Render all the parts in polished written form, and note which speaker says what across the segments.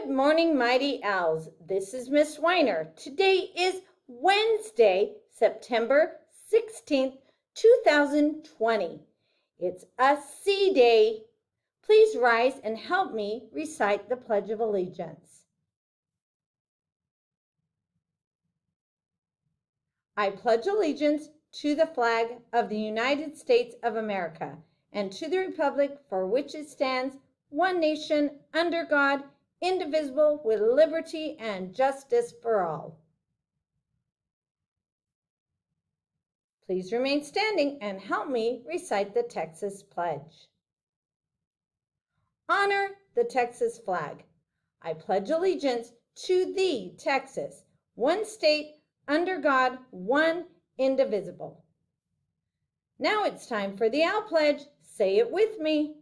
Speaker 1: Good morning, Mighty Owls. This is Miss Weiner. Today is Wednesday, September 16th, 2020. It's a C Day. Please rise and help me recite the Pledge of Allegiance. I pledge allegiance to the flag of the United States of America and to the republic for which it stands, one nation, under God, indivisible, with liberty and justice for all. Please remain standing and help me recite the Texas Pledge. Honor the Texas flag. I pledge allegiance to thee, Texas, one state, under God, one, indivisible. Now it's time for the Owl Pledge. Say it with me.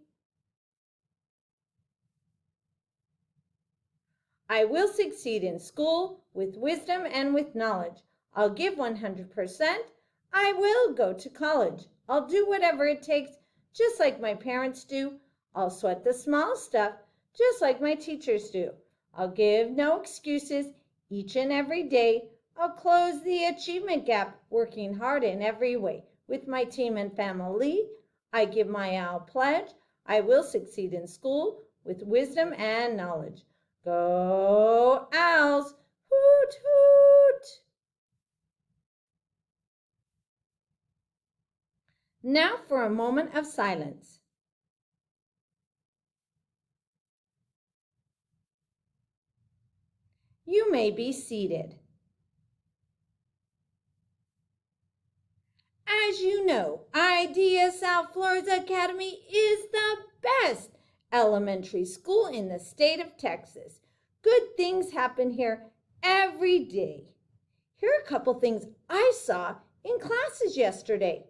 Speaker 1: I will succeed in school with wisdom and with knowledge. I'll give 100%. I will go to college. I'll do whatever it takes, just like my parents do. I'll sweat the small stuff, just like my teachers do. I'll give no excuses each and every day. I'll close the achievement gap, working hard in every way. With my team and family, I give my Owl Pledge. I will succeed in school with wisdom and knowledge. Go Owls! Hoot, hoot! Now for a moment of silence. You may be seated. As you know, Idea South Florida Academy is the best elementary school in the state of Texas. Good things happen here every day. Here are a couple things I saw in classes yesterday.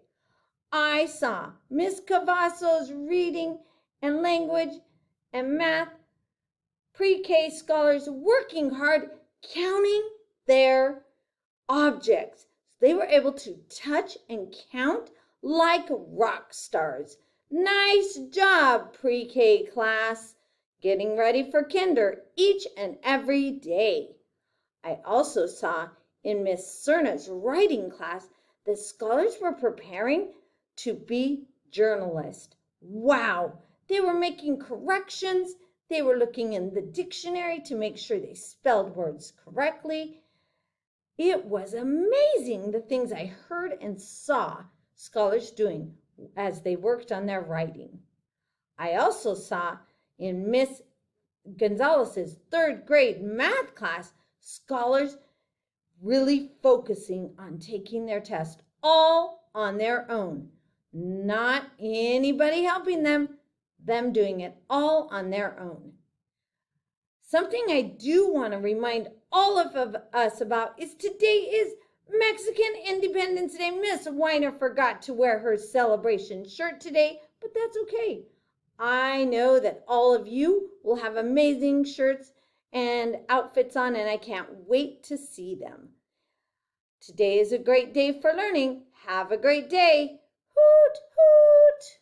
Speaker 1: I saw Miss Cavasso's reading and language and math pre-K scholars working hard counting their objects. They were able to touch and count like rock stars. Nice job, pre-K class, getting ready for kinder each and every day. I also saw in Miss Cerna's writing class that scholars were preparing to be journalists. Wow, they were making corrections. They were looking in the dictionary to make sure they spelled words correctly. It was amazing the things I heard and saw scholars doing as they worked on their writing. I also saw in Miss Gonzalez's third grade math class, scholars really focusing on taking their test all on their own. Not anybody helping them doing it all on their own. Something I do want to remind all of us about is today is Mexican Independence Day. Miss Weiner forgot to wear her celebration shirt today, but that's okay. I know that all of you will have amazing shirts and outfits on, and I can't wait to see them. Today is a great day for learning. Have a great day. Hoot, hoot.